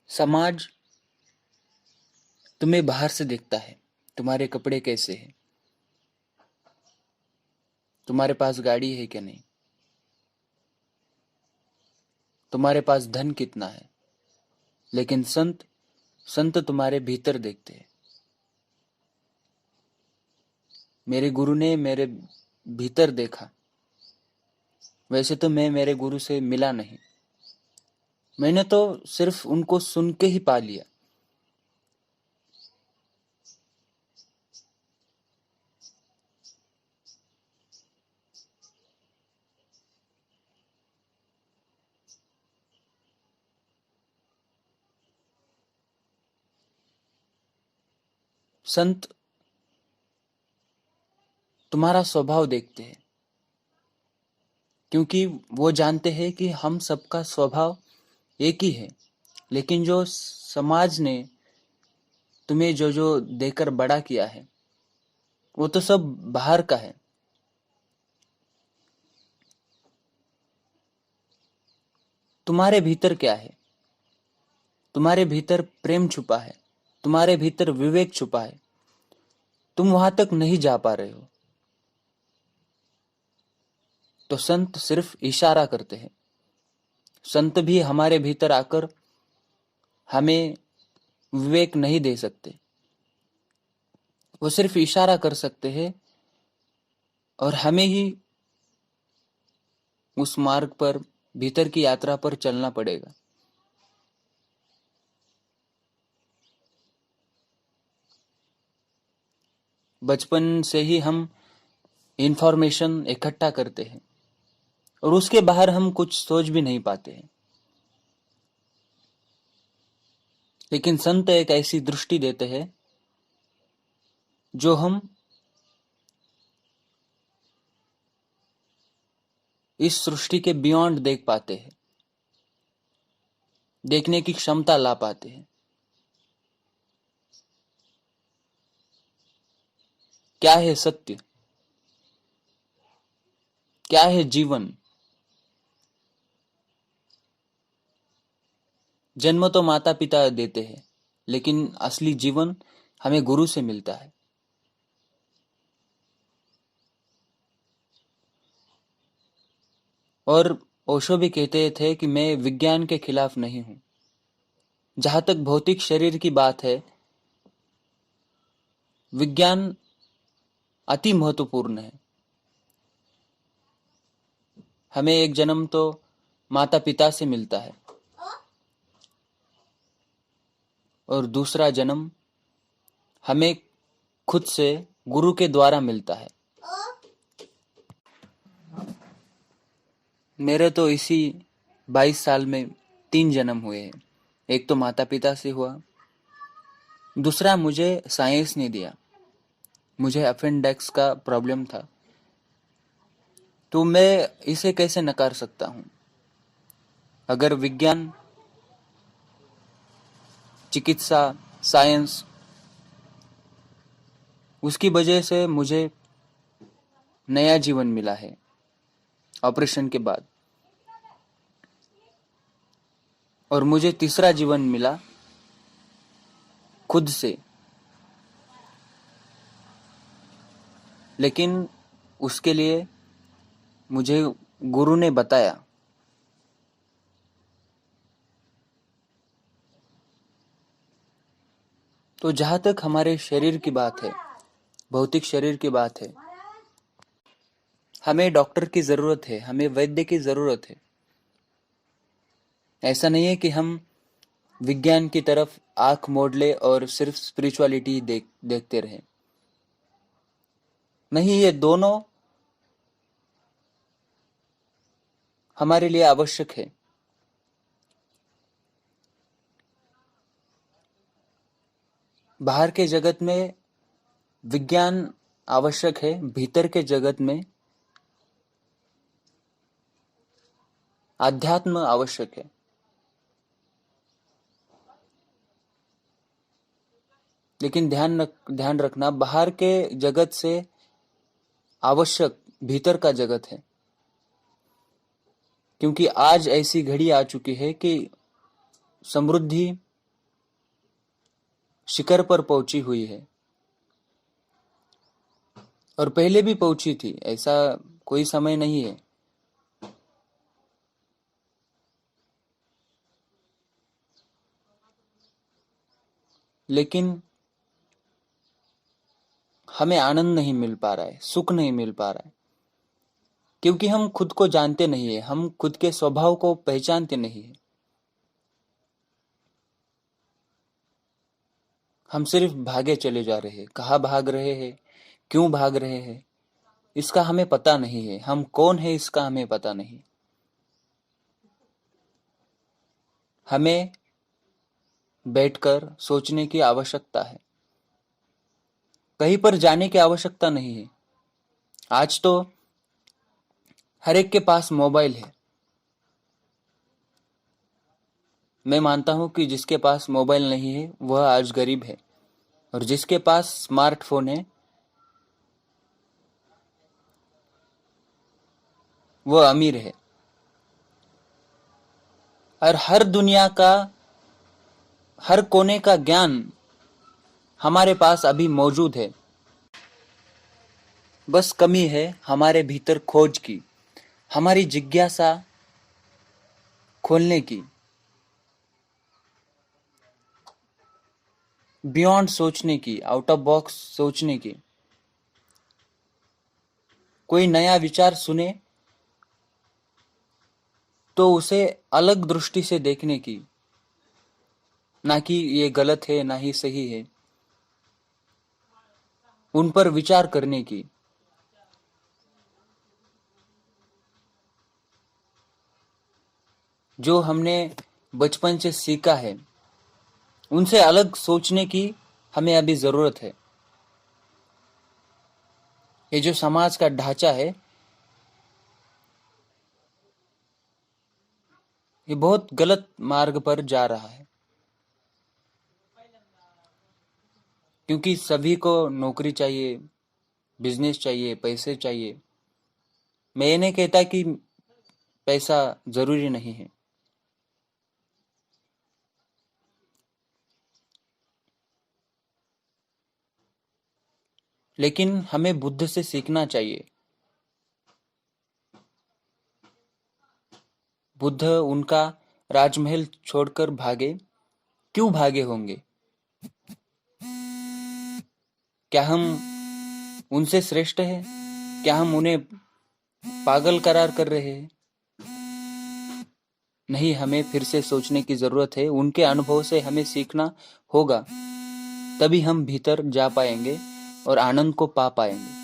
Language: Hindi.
समाज तुम्हें बाहर से देखता है, तुम्हारे कपड़े कैसे हैं, तुम्हारे पास गाड़ी है क्या नहीं, तुम्हारे पास धन कितना है। लेकिन संत संत तुम्हारे भीतर देखते हैं। मेरे गुरु ने मेरे भीतर देखा। वैसे तो मैं मेरे गुरु से मिला नहीं, मैंने तो सिर्फ उनको सुन के ही पा लिया। संत तुम्हारा स्वभाव देखते हैं, क्योंकि वो जानते हैं कि हम सबका स्वभाव एक ही है। लेकिन जो समाज ने तुम्हें जो जो देकर बड़ा किया है, वो तो सब बाहर का है। तुम्हारे भीतर क्या है? तुम्हारे भीतर प्रेम छुपा है, तुम्हारे भीतर विवेक छुपा है। तुम वहां तक नहीं जा पा रहे हो, तो संत सिर्फ इशारा करते हैं। संत भी हमारे भीतर आकर हमें विवेक नहीं दे सकते, वो सिर्फ इशारा कर सकते हैं और हमें ही उस मार्ग पर, भीतर की यात्रा पर चलना पड़ेगा। बचपन से ही हम इंफॉर्मेशन इकट्ठा करते हैं और उसके बाहर हम कुछ सोच भी नहीं पाते हैं। लेकिन संत एक ऐसी दृष्टि देते हैं जो हम इस सृष्टि के बियॉन्ड देख पाते हैं, देखने की क्षमता ला पाते हैं। क्या है सत्य, क्या है जीवन। जन्म तो माता पिता देते हैं, लेकिन असली जीवन हमें गुरु से मिलता है। और ओशो भी कहते थे कि मैं विज्ञान के खिलाफ नहीं हूं। जहां तक भौतिक शरीर की बात है, विज्ञान अति महत्वपूर्ण है। हमें एक जन्म तो माता पिता से मिलता है और दूसरा जन्म हमें खुद से गुरु के द्वारा मिलता है। मेरे तो इसी 22 साल में 3 जन्म हुए हैं। एक तो माता पिता से हुआ, दूसरा मुझे साइंस ने दिया। मुझे अपेंडिक्स का प्रॉब्लम था, तो मैं इसे कैसे नकार सकता हूं। अगर विज्ञान, चिकित्सा, साइंस, उसकी वजह से मुझे नया जीवन मिला है ऑपरेशन के बाद, और मुझे तीसरा जीवन मिला खुद से। लेकिन उसके लिए मुझे गुरु ने बताया। तो जहां तक हमारे शरीर की बात है, भौतिक शरीर की बात है, हमें डॉक्टर की जरूरत है, हमें वैद्य की जरूरत है। ऐसा नहीं है कि हम विज्ञान की तरफ आंख मोड़ ले और सिर्फ स्पिरिचुअलिटी देखते रहें। नहीं, ये दोनों हमारे लिए आवश्यक है। बाहर के जगत में विज्ञान आवश्यक है, भीतर के जगत में आध्यात्म आवश्यक है। लेकिन ध्यान रखना, बाहर के जगत से आवश्यक भीतर का जगत है। क्योंकि आज ऐसी घड़ी आ चुकी है कि समृद्धि शिखर पर पहुंची हुई है, और पहले भी पहुंची थी, ऐसा कोई समय नहीं है। लेकिन हमें आनंद नहीं मिल पा रहा है, सुख नहीं मिल पा रहा है, क्योंकि हम खुद को जानते नहीं है, हम खुद के स्वभाव को पहचानते नहीं है। हम सिर्फ भागे चले जा रहे हैं। कहाँ भाग रहे हैं, क्यों भाग रहे हैं, इसका हमें पता नहीं है। हम कौन है, इसका हमें पता नहीं। हमें बैठकर सोचने की आवश्यकता है, कहीं पर जाने की आवश्यकता नहीं है। आज तो हर एक के पास मोबाइल है। मैं मानता हूं कि जिसके पास मोबाइल नहीं है वह आज गरीब है, और जिसके पास स्मार्टफोन है वह अमीर है। और हर दुनिया का, हर कोने का ज्ञान हमारे पास अभी मौजूद है। बस कमी है हमारे भीतर खोज की, हमारी जिज्ञासा खोलने की, बियॉन्ड सोचने की, आउट ऑफ बॉक्स सोचने की। कोई नया विचार सुने तो उसे अलग दृष्टि से देखने की, ना कि ये गलत है ना ही सही है, उन पर विचार करने की। जो हमने बचपन से सीखा है उनसे अलग सोचने की हमें अभी जरूरत है। ये जो समाज का ढांचा है ये बहुत गलत मार्ग पर जा रहा है, क्योंकि सभी को नौकरी चाहिए, बिजनेस चाहिए, पैसे चाहिए। मैं ये नहीं कहता कि पैसा जरूरी नहीं है, लेकिन हमें बुद्ध से सीखना चाहिए। बुद्ध उनका राजमहल छोड़कर भागे, क्यों भागे होंगे? क्या हम उनसे श्रेष्ठ हैं? क्या हम उन्हें पागल करार कर रहे हैं? नहीं, हमें फिर से सोचने की जरूरत है। उनके अनुभव से हमें सीखना होगा, तभी हम भीतर जा पाएंगे और आनंद को पा पाएंगे।